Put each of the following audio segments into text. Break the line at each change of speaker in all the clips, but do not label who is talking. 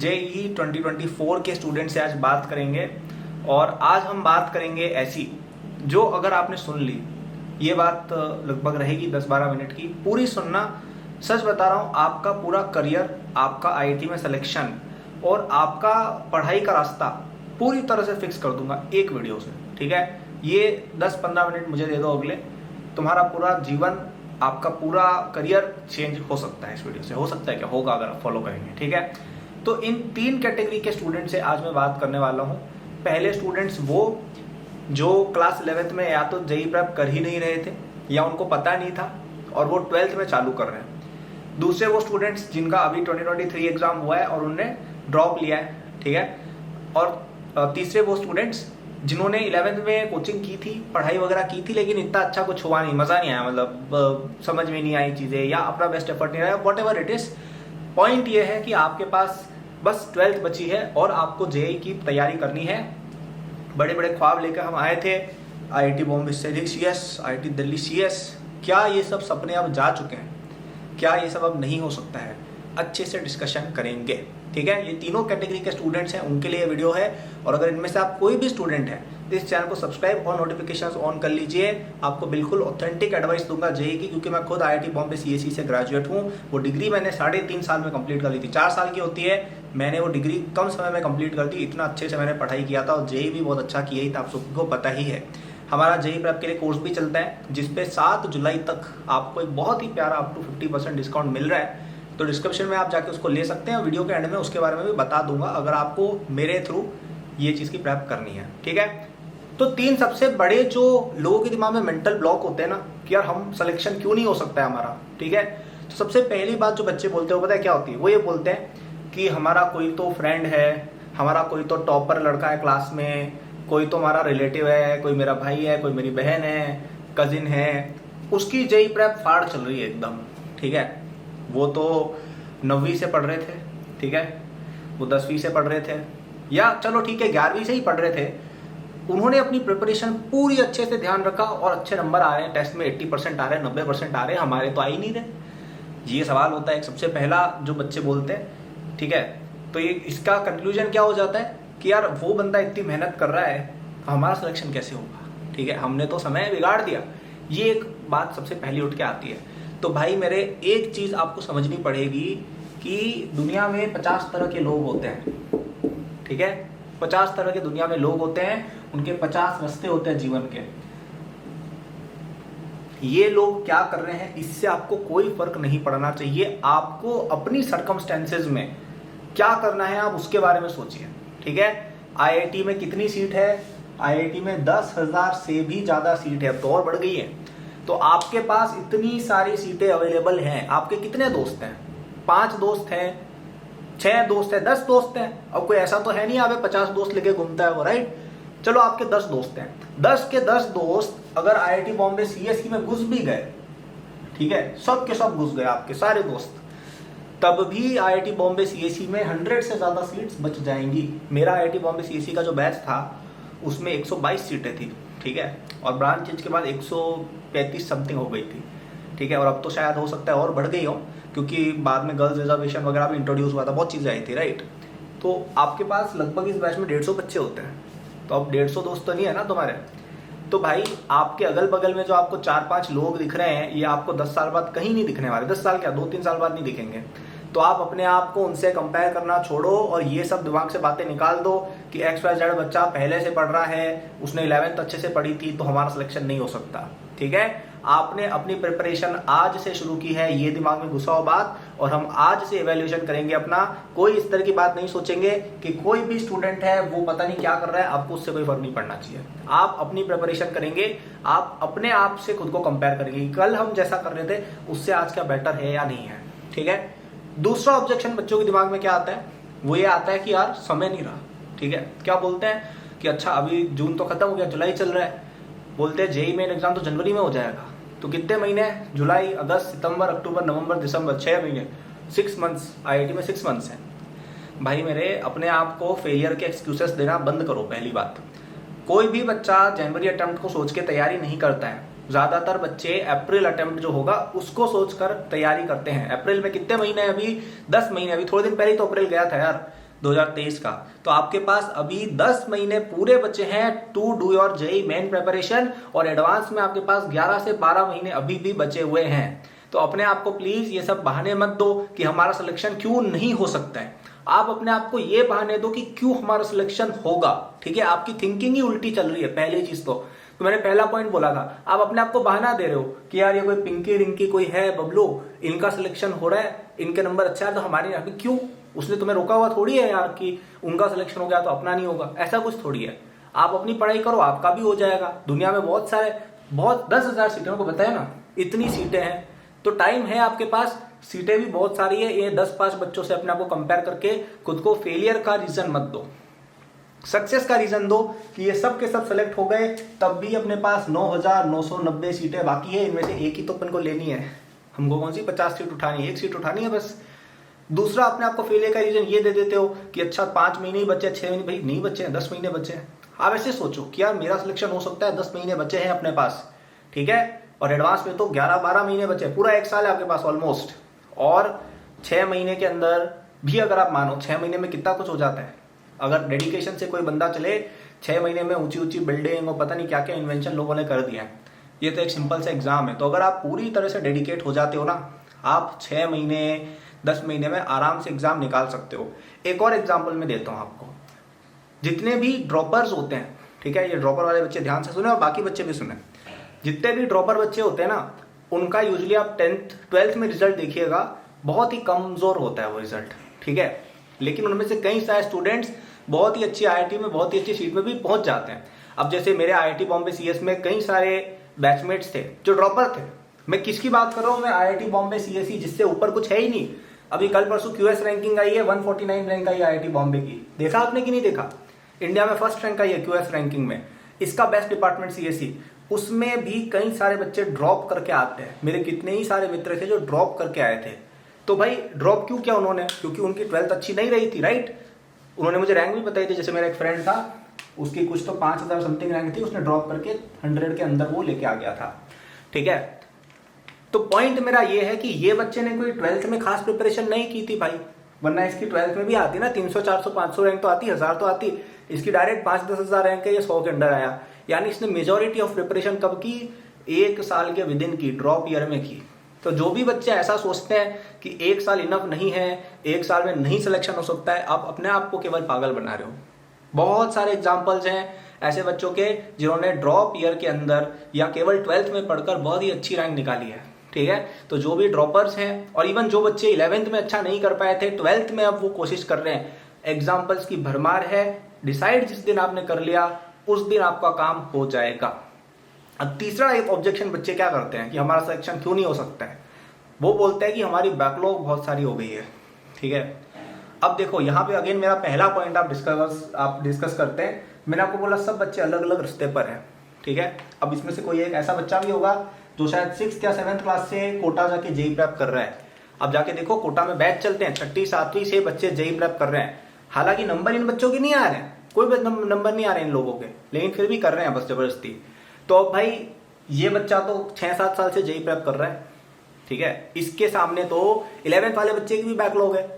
JEE 2024 के student से आज बात करेंगे। और आज हम बात करेंगे ऐसी जो अगर आपने सुन ली, ये बात लगभग रहेगी 10-12 मिनट की, पूरी सुनना। सच बता रहा हूँ, आपका पूरा करियर, आपका आईआईटी में सिलेक्शन और आपका पढ़ाई का रास्ता पूरी तरह से फिक्स कर दूंगा एक वीडियो से। ठीक है, ये 10-15 मिनट मुझे दे दो अगले, तुम्हारा पूरा जीवन, आपका पूरा करियर चेंज हो सकता है इस वीडियो से। हो सकता है क्या, होगा अगर आप फॉलो करेंगे। ठीक है, तो इन 3 कैटेगरी के स्टूडेंट से आज मैं बात करने वाला हूं। पहले स्टूडेंट्स वो जो क्लास 11th में या तो जेईई प्रेप कर ही नहीं रहे थे या उनको पता नहीं था और वो 12th में चालू कर रहे हैं। दूसरे वो स्टूडेंट्स जिनका अभी 2023 एग्जाम हुआ है और उनने ड्रॉप लिया है। ठीक है, और तीसरे वो स्टूडेंट्स जिन्होंने 11th में कोचिंग की थी, पढ़ाई वगैरह की थी, लेकिन इतना अच्छा कुछ हुआ नहीं, मजा नहीं आया, मतलब समझ में नहीं आई चीजें या अपना बेस्ट एफर्ट नहीं आया, what ever it is. Point ये है कि आपके पास बस 12th बची है और आपको जेईई की तैयारी करनी है। बड़े बड़े ख्वाब लेकर हम आए थे, आईआईटी बॉम्बे से सीएस, आईआईटी दिल्ली सीएस, क्या ये सब सपने अब जा चुके हैं? क्या ये सब अब नहीं हो सकता है? अच्छे से डिस्कशन करेंगे। ठीक है, ये तीनों कैटेगरी के स्टूडेंट्स हैं, उनके लिए वीडियो है। और अगर इनमें से आप कोई भी स्टूडेंट है तो इस चैनल को सब्सक्राइब और नोटिफिकेशंस ऑन कर लीजिए। आपको बिल्कुल ऑथेंटिक एडवाइस दूंगा जेईई की, क्योंकि मैं खुद आईआईटी बॉम्बे सीएसई से ग्रेजुएट हूँ। वो डिग्री मैंने 3.5 साल में कंप्लीट कर ली थी। 4 साल की होती है, मैंने वो डिग्री कम समय में कंप्लीट कर दी। इतना अच्छे से मैंने पढ़ाई किया था और जेईई भी बहुत अच्छा किया ही था, आप सबको पता ही है। हमारा जेईई प्रेप के लिए कोर्स भी चलता है, जिसपे 7 जुलाई तक आपको एक बहुत ही प्यारा अप टू 50% डिस्काउंट मिल रहा है। तो डिस्क्रिप्शन में आप जाके उसको ले सकते हैं। वीडियो के एंड में उसके बारे में भी बता दूंगा, अगर आपको मेरे थ्रू ये चीज़ की प्रेप करनी है। ठीक है, तो 3 सबसे बड़े जो लोगों के दिमाग में मेंटल ब्लॉक होते हैं ना कि यार हम सिलेक्शन क्यों नहीं हो सकता है हमारा। ठीक है, तो सबसे पहली बात जो बच्चे बोलते हैं वो पता है क्या होती है? वो ये बोलते हैं कि हमारा कोई तो फ्रेंड है, हमारा कोई तो टॉपर लड़का है क्लास में, कोई तो हमारा रिलेटिव है, कोई मेरा भाई है, कोई मेरी बहन है, कजिन है, उसकी जेईई प्रेप फाड़ चल रही है एकदम। ठीक है, वो तो 9वीं से पढ़ रहे थे, ठीक है, वो 10वीं से पढ़ रहे थे, या चलो ठीक है 11वीं से ही पढ़ रहे थे। उन्होंने अपनी प्रिपरेशन पूरी अच्छे से ध्यान रखा और अच्छे नंबर आ रहे हैं, टेस्ट में 80% आ रहे हैं, 90% आ रहे हैं, हमारे तो आ ही नहीं रहे। ये सवाल होता है सबसे पहला जो बच्चे बोलते हैं। ठीक है, तो ये इसका कंक्लूजन क्या हो जाता है कि यार वो बंदा इतनी मेहनत कर रहा है, हमारा सिलेक्शन कैसे होगा? ठीक है, हमने तो समय बिगाड़ दिया। ये एक बात सबसे पहली उठ के आती है। तो भाई मेरे, एक चीज आपको समझनी पड़ेगी कि दुनिया में 50 तरह के लोग होते हैं। ठीक है, 50 तरह के दुनिया में लोग होते हैं, उनके 50 रास्ते होते हैं जीवन के। ये लोग क्या कर रहे हैं इससे आपको कोई फर्क नहीं पड़ना चाहिए। आपको अपनी सर्कमस्टेंसेज में क्या करना है आप उसके बारे में सोचिए। ठीक है, आईआईटी में कितनी सीट है? आईआईटी में 10,000 से भी ज्यादा सीट है, अब तो और बढ़ गई है। तो आपके पास इतनी सारी सीटें अवेलेबल हैं। आपके कितने दोस्त हैं? 5 दोस्त हैं, 6 दोस्त हैं, 10 दोस्त हैं। अब कोई ऐसा तो है नहीं आप 50 दोस्त लेके घूमता है वो, राइट? चलो आपके 10 दोस्त हैं, 10 के 10 दोस्त अगर आईआईटी बॉम्बे सीएसई में घुस भी गए, ठीक है, सब के सब घुस गए आपके सारे दोस्त, तब भी आईआईटी बॉम्बे सीएसई में 100 से ज्यादा सीट्स बच जाएंगी। मेरा आईआईटी बॉम्बे सीएसई का जो बैच था उसमें 122 सीटें थी। ठीक है, और ब्रांच चेंज के बाद 135 समथिंग हो गई थी। ठीक है, और अब तो शायद हो सकता है और बढ़ गई हो, क्योंकि बाद में गर्ल्स रिजर्वेशन वगैरह भी इंट्रोड्यूस हुआ था, बहुत चीज़ें आई थी, राइट? तो आपके पास लगभग इस बैच में 150 बच्चे होते हैं। तो अब 150 दोस्त तो नहीं है ना तुम्हारे। तो भाई आपके अगल बगल में जो आपको 4-5 लोग दिख रहे हैं, ये आपको 10 साल बाद कहीं नहीं दिखने वाले। 10 साल क्या, 2-3 साल बाद नहीं दिखेंगे। तो आप अपने आप को उनसे कंपेयर करना छोड़ो और ये सब दिमाग से बातें निकाल दो कि XYZ बच्चा पहले से पढ़ रहा है, उसने 11th अच्छे से पढ़ी थी, तो हमारा सिलेक्शन नहीं हो सकता। ठीक है, आपने अपनी प्रिपरेशन आज से शुरू की है, ये दिमाग में घुसाओ बात, और हम आज से इवैल्यूएशन करेंगे अपना। कोई इस तरह की बात नहीं सोचेंगे कि कोई भी स्टूडेंट है वो पता नहीं क्या कर रहा है, आपको उससे कोई फर्क नहीं पड़ना चाहिए। आप अपनी प्रिपरेशन करेंगे, आप अपने आप से खुद को कंपेयर करेंगे, कल हम जैसा कर रहे थे उससे आज क्या बेटर है या नहीं है। ठीक है, दूसरा ऑब्जेक्शन बच्चों के दिमाग में क्या आता है? वो ये आता है कि यार समय नहीं रहा। ठीक है, क्या बोलते हैं कि अच्छा अभी जून तो खत्म हो गया, जुलाई चल रहा है, बोलते हैं जेईई मेन एग्जाम तो जनवरी में हो जाएगा। तो कितने महीने हैं? जुलाई, अगस्त, सितंबर, अक्टूबर, नवंबर, दिसंबर, 6 महीने, 6 मंथ्स। आईआईटी में 6 मंथ्स हैं। भाई मेरे, अपने आप को फेलियर के एक्सक्यूजेस देना बंद करो। पहली बात, कोई भी बच्चा जनवरी अटेम्प्ट को सोच के तैयारी नहीं करता है। ज्यादातर बच्चे अप्रैल अटेम्प्ट जो होगा उसको सोचकर तैयारी करते हैं। अप्रैल में कितने महीने? अभी 10 महीने। अभी थोड़े दिन पहले तो अप्रैल गया था यार। 2023 का। तो आपके पास अभी 10 महीने पूरे बचे हैं to do your JEE Main preparation, और एडवांस में आपके पास 11 से 12 महीने अभी भी बचे हुए हैं। तो अपने आप को प्लीज ये सब बहाने मत दो कि हमारा सिलेक्शन क्यों नहीं हो सकता है। आप अपने आप को ये बहाने दो कि क्यों हमारा सिलेक्शन होगा। ठीक है, आपकी थिंकिंग ही उल्टी चल रही है। पहली चीज तो मैंने पहला पॉइंट बोला था, आप अपने आप को बहाना दे रहे हो कि यार ये कोई पिंकी रिंकी कोई है बबलू, इनका सिलेक्शन हो रहा है, इनके नंबर अच्छा है तो हमारे यहाँ क्यों। उसने तुम्हें रोका हुआ थोड़ी है यार कि उनका सिलेक्शन हो गया तो अपना नहीं होगा, ऐसा कुछ थोड़ी है। आप अपनी पढ़ाई करो, आपका भी हो जाएगा। दुनिया में बहुत सारे 10,000 सीटें को बताया ना, इतनी सीटें हैं, तो टाइम है आपके पास, सीटें भी बहुत सारी है। ये 10-5 बच्चों से अपने आप को कंपेयर करके खुद को फेलियर का रीजन मत दो, सक्सेस का रीजन दो कि ये सब के सब सेलेक्ट हो गए, तब भी अपने पास 9,990 सीटें बाकी है। इनमें से एक ही तो अपन को लेनी है, हमको कौन सी 50 सीट उठानी है, एक सीट उठानी है बस। दूसरा, अपने आपको फेलियर का रीजन ये दे देते हो कि अच्छा 5 महीने ही बचे, 6 महीने, भाई नहीं बचे हैं, 10 महीने बचे हैं। आप ऐसे सोचो कि यार मेरा सिलेक्शन हो सकता है, 10 महीने बचे हैं अपने पास, ठीक है, और एडवांस में तो 11-12 महीने बचे, पूरा 1 साल है आपके पास ऑलमोस्ट। और 6 महीने के अंदर भी अगर आप मानो, 6 महीने में कितना कुछ हो जाता है। अगर डेडिकेशन से कोई बंदा चले, 6 महीने में ऊंची ऊंची बिल्डिंग और पता नहीं क्या क्या इन्वेंशन लोगों ने कर दिया है। ये तो एक सिंपल सा एग्जाम है। तो अगर आप पूरी तरह से डेडिकेट हो जाते हो ना, आप 6 महीने 10 महीने में आराम से एग्जाम निकाल सकते हो। एक और एग्जाम्पल मैं देता हूं आपको। जितने भी ड्रॉपर्स होते हैं, ठीक है, ये ड्रॉपर वाले बच्चे ध्यान से सुने और बाकी बच्चे भी सुने। जितने भी ड्रॉपर बच्चे होते हैं ना, उनका यूजुअली आप 12th में रिजल्ट देखिएगा, बहुत ही कमजोर होता है वो रिजल्ट, ठीक है। लेकिन उनमें से कई सारे स्टूडेंट्स बहुत ही अच्छी आईआईटी में, बहुत ही अच्छी सीट में भी पहुंच जाते हैं। अब जैसे मेरे आईआईटी बॉम्बे सीएस में कई सारे बैचमेट्स थे जो ड्रॉपर थे। मैं किसकी बात कर रहा हूं, मैं आईआईटी बॉम्बे सीएसई, जिससे ऊपर कुछ है ही नहीं। अभी कल परसों क्यूएस रैंकिंग आई है, 149 रैंक आई आईआईटी बॉम्बे की, देखा आपने कि नहीं देखा। इंडिया में फर्स्ट रैंक आई है क्यूएस रैंकिंग में, इसका बेस्ट डिपार्टमेंट सीएसई। उसमें भी कई सारे बच्चे ड्रॉप करके आते हैं। मेरे कितने ही सारे मित्र थे जो ड्रॉप करके आए थे। तो भाई ड्रॉप क्यों किया उन्होंने, क्योंकि उनकी 12th अच्छी नहीं रही थी, राइट। उन्होंने मुझे रैंक भी बताई थी। जैसे मेरा एक फ्रेंड था, उसकी कुछ तो 5,000 समथिंग रैंक थी, उसने ड्रॉप करके 100 के अंदर वो लेके आ गया था, ठीक है। तो पॉइंट मेरा ये है कि ये बच्चे ने कोई 12th में खास प्रिपरेशन नहीं की थी भाई, वरना इसकी 12th में भी आती ना 300, 400, 500 रैंक तो आती, 1000 तो आती। इसकी डायरेक्ट 5-10 हजार रैंक है, ये 100 के अंदर आया। यानी इसने मेजोरिटी ऑफ प्रिपरेशन कब की, 1 साल के विद इन की, ड्रॉप ईयर में की। तो जो भी बच्चे ऐसा सोचते हैं कि 1 साल इनफ नहीं है, 1 साल में नहीं सिलेक्शन हो सकता है, आप अपने आप को केवल पागल बना रहे हो। बहुत सारे एग्जाम्पल्स हैं ऐसे बच्चों के जिन्होंने ड्रॉप ईयर के अंदर या केवल 12th में पढ़कर बहुत ही अच्छी रैंक निकाली है, ठीक है। तो जो भी ड्रॉपर्स हैं, और इवन जो बच्चे 11th में अच्छा नहीं कर पाए थे, 12th में अब वो कोशिश कर रहे हैं, एग्जाम्पल्स की भरमार है। डिसाइड जिस दिन आपने कर लिया उस दिन आपका काम हो जाएगा। अब तीसरा एक ऑब्जेक्शन बच्चे क्या करते हैं कि हमारा सिलेक्शन क्यों नहीं हो सकता है, वो बोलते हैं कि हमारी बैकलॉग बहुत सारी हो गई है, ठीक है। अब देखो यहाँ पे अगेन मेरा पहला पॉइंट आप डिस्कस करते हैं। मैंने आपको बोला सब बच्चे अलग अलग रास्ते पर हैं, ठीक है। अब इसमें से कोई एक ऐसा बच्चा भी होगा जो शायद 6th या 7th क्लास से कोटा जाके जेईई प्रेप कर रहा है। अब जाके देखो कोटा में बैच चलते हैं, 6ठी 7वीं से बच्चे जेईई प्रेप कर रहे हैं। हालांकि नंबर इन बच्चों के नहीं आ रहे हैं, कोई नंबर नहीं आ रहे इन लोगों के, लेकिन फिर भी कर रहे हैं बस जबरदस्ती। तो अब भाई ये बच्चा तो 6-7 साल से जेईई प्रेप कर रहा है, ठीक है। इसके सामने तो 11th वाले बच्चे की भी बैकलॉग है।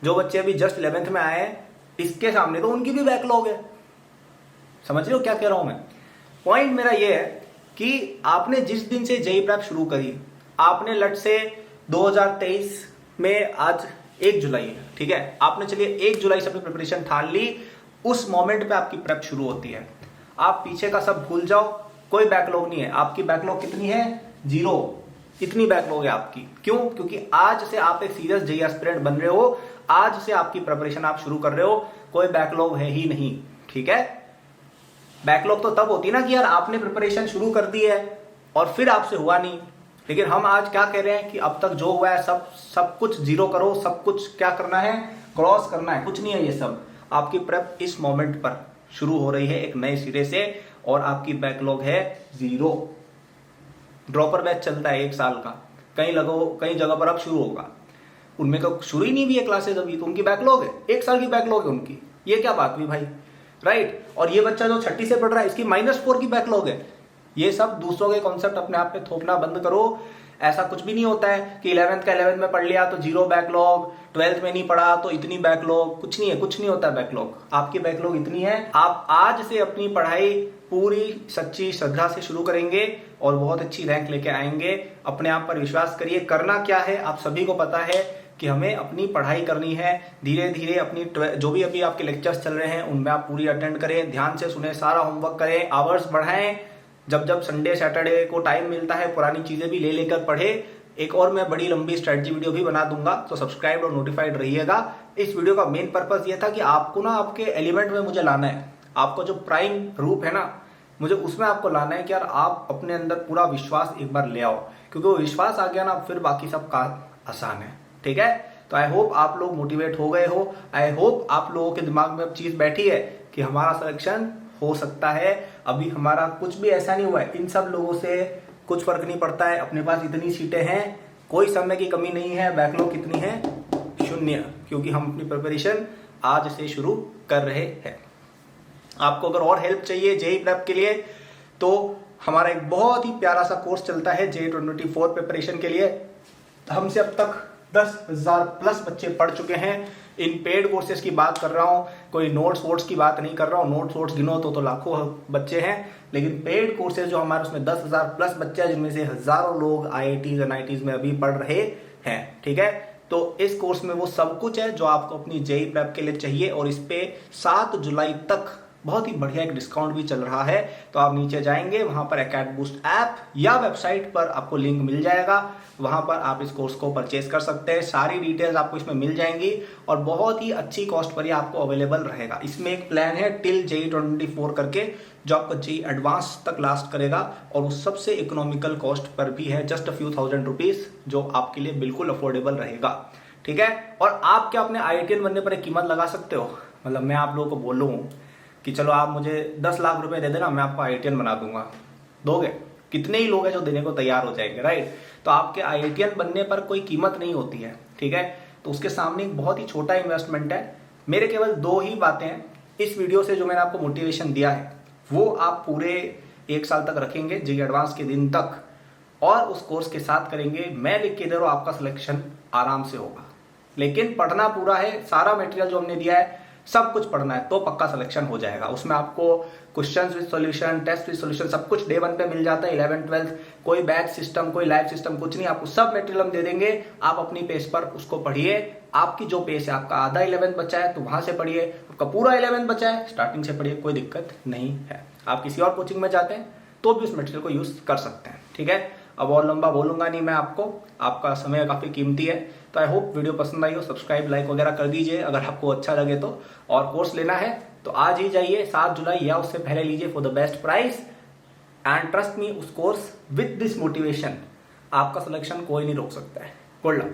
जो बच्चे अभी जस्ट 11th में आए हैं, इसके सामने तो उनकी भी बैकलॉग है। समझ रहे हो क्या कह रहा हूं मैं। पॉइंट मेरा ये है कि आपने जिस दिन से जेईई प्रेप शुरू करी, आपने लट से 2023 में आज 1 जुलाई है, ठीक है। आपने चलिए 1 जुलाई से अपनी प्रिपरेशन ठान ली, उस मोमेंट पे आपकी प्रेप शुरू होती है। आप पीछे का सब भूल जाओ, कोई बैकलॉग नहीं है। आपकी बैकलॉग कितनी है, 0। इतनी बैकलॉग है आपकी। क्यों, क्योंकि आज से आप एक सीरियस जेईई एस्पिरेंट बन रहे हो, आज से आपकी प्रिपरेशन आप शुरू कर रहे हो, कोई बैकलॉग है ही नहीं, ठीक है। बैकलॉग तो तब होती है ना कि यार आपने प्रिपरेशन शुरू कर दी है और फिर आपसे हुआ नहीं। लेकिन हम आज क्या कह रहे हैं कि अब तक जो हुआ है सब कुछ 0 करो, सब कुछ क्या करना है, क्रॉस करना है। कुछ नहीं है ये सब, आपकी प्रेप इस मोमेंट पर शुरू हो रही है एक नए सिरे से, और आपकी बैकलॉग है 0। ड्रॉपर बैच चलता है 1 साल का, कई जगह पर अब शुरू होगा, उनमें तो शुरू ही नहीं हुई है क्लासेस अभी, तो उनकी बैकलॉग है 1 साल की बैकलॉग है उनकी। ये क्या बात हुई भाई, राइट। और ये बच्चा जो 6ठी से पढ़ रहा है, इसकी -4 की बैकलॉग है। ये सब दूसरों के कॉन्सेप्ट अपने आप पे थोपना बंद करो। ऐसा कुछ भी नहीं होता है कि 11th का 11th में पढ़ लिया तो 0 बैकलॉग, 12th में नहीं पढ़ा तो इतनी बैकलॉग, कुछ नहीं है, कुछ नहीं होता बैकलॉग। आपकी बैकलॉग इतनी है, आप आज से अपनी पढ़ाई पूरी सच्ची श्रद्धा से शुरू करेंगे और बहुत अच्छी रैंक लेके आएंगे। अपने आप पर विश्वास करिए। करना क्या है आप सभी को पता है कि हमें अपनी पढ़ाई करनी है। धीरे धीरे अपनी जो भी अभी आपके लेक्चर्स चल रहे हैं उनमें आप पूरी अटेंड करें, ध्यान से सुने, सारा होमवर्क करें, आवर्स बढ़ाएं। जब जब संडे सैटरडे को टाइम मिलता है पुरानी चीजें भी ले लेकर पढ़े। एक और मैं बड़ी लंबी स्ट्रेटजी वीडियो भी बना दूंगा, तो सब्सक्राइब और नोटिफाइड रहिएगा। इस वीडियो का मेन पर्पस ये था कि आपको ना आपके एलिमेंट में मुझे लाना है। आपको जो प्राइम रूप है ना, मुझे उसमें आपको लाना है कि यार आप अपने अंदर पूरा विश्वास एक बार ले आओ, क्योंकि वो विश्वास आ गया ना फिर बाकी सब का आसान है। ठीक है, तो आई होप आप लोग मोटिवेट हो गए हो। आई होप आप लोगों के दिमाग में अब चीज बैठी है कि हमारा सिलेक्शन हो सकता है। अभी हमारा कुछ भी ऐसा नहीं हुआ है, इन सब लोगों से कुछ फर्क नहीं पड़ता है। अपने पास इतनी सीटें हैं, कोई समय की कमी नहीं है। बैकलॉग कितनी है? 0, क्योंकि हम अपनी प्रिपरेशन आज से शुरू कर रहे हैं। आपको अगर और हेल्प चाहिए जेईई प्रेप के लिए तो हमारा एक बहुत ही प्यारा सा कोर्स चलता है जेईई 2024 प्रिपरेशन के लिए। हमसे अब तक 10,000 प्लस बच्चे पढ़ चुके हैं। इन पेड कोर्सेज की बात कर रहा हूं, कोई नोट्स वोट्स की बात नहीं कर रहा हूं। नोट्स वोट्स गिनो तो लाखों बच्चे हैं, लेकिन पेड कोर्सेज जो हमारे उसमें 10,000 प्लस बच्चे हैं, जिनमें से हजारों लोग IITs NITs में अभी पढ़ रहे हैं। ठीक है, तो इस कोर्स में वो सब कुछ है जो आपको अपनी जेईई प्रेप के लिए चाहिए। और इस पे 7 जुलाई तक बहुत ही बढ़िया एक डिस्काउंट भी चल रहा है। तो आप नीचे जाएंगे, वहां पर एकेडमी बूस्ट ऐप या वेबसाइट पर आपको लिंक मिल जाएगा, वहां पर आप इस कोर्स को परचेज कर सकते हैं। सारी डिटेल्स आपको इसमें मिल जाएंगी और बहुत ही अच्छी कॉस्ट पर ये आपको अवेलेबल रहेगा। इसमें एक प्लान है टिल जेईई 2024 करके, जो आपको जेईई एडवांस तक लास्ट करेगा और उस सबसे इकोनॉमिकल कॉस्ट पर भी है, जस्ट फ्यू थाउजेंड रुपीज, जो आपके लिए बिल्कुल अफोर्डेबल रहेगा। ठीक है, और आप क्या अपने IITian बनने पर एक कीमत लगा सकते हो? मतलब मैं आप लोगों को बोलूं कि चलो आप मुझे 10 लाख रुपए दे देना, मैं आपको IITian बना दूंगा, दोगे? कितने ही लोग हैं जो देने को तैयार हो जाएंगे, राइट? तो आपके IITian बनने पर कोई कीमत नहीं होती है। ठीक है, तो उसके सामने एक बहुत ही छोटा इन्वेस्टमेंट है। मेरे केवल 2 ही बातें हैं इस वीडियो से जो मैंने आपको मोटिवेशन दिया है, वो आप पूरे 1 साल तक रखेंगे जेईई एडवांस के दिन तक, और उस कोर्स के साथ करेंगे। मैं लिख के दे रहा हूं, आपका सिलेक्शन आराम से होगा। लेकिन पढ़ना पूरा है, सारा मटेरियल जो हमने दिया है सब कुछ पढ़ना है, तो पक्का सिलेक्शन हो जाएगा। उसमें आपको questions with solution, test with solution, सब कुछ डे 1 पे मिल जाता है। 11th 12th कोई बैच सिस्टम, कोई लाइव सिस्टम कुछ नहीं, आपको सब मटेरियल हम दे देंगे। आप अपनी पेस पर उसको पढ़िए। आपकी जो पेस है, आपका आधा 11th बचा है तो वहां से पढ़िए, आपका पूरा 11th बचा है स्टार्टिंग से पढ़िए, कोई दिक्कत नहीं है। आप किसी और कोचिंग में जाते हैं तो भी उस मटेरियल को यूज कर सकते हैं। ठीक है, अब और लंबा बोलूंगा नहीं मैं आपको, आपका समय काफी कीमती है। तो आई होप वीडियो पसंद आई हो, सब्सक्राइब लाइक वगैरह कर दीजिए अगर आपको अच्छा लगे तो। और कोर्स लेना है तो आज ही जाइए, 7 जुलाई या उससे पहले लीजिए for the best price. And trust me, उस कोर्स विद दिस मोटिवेशन आपका सिलेक्शन कोई नहीं रोक सकता है। Good luck.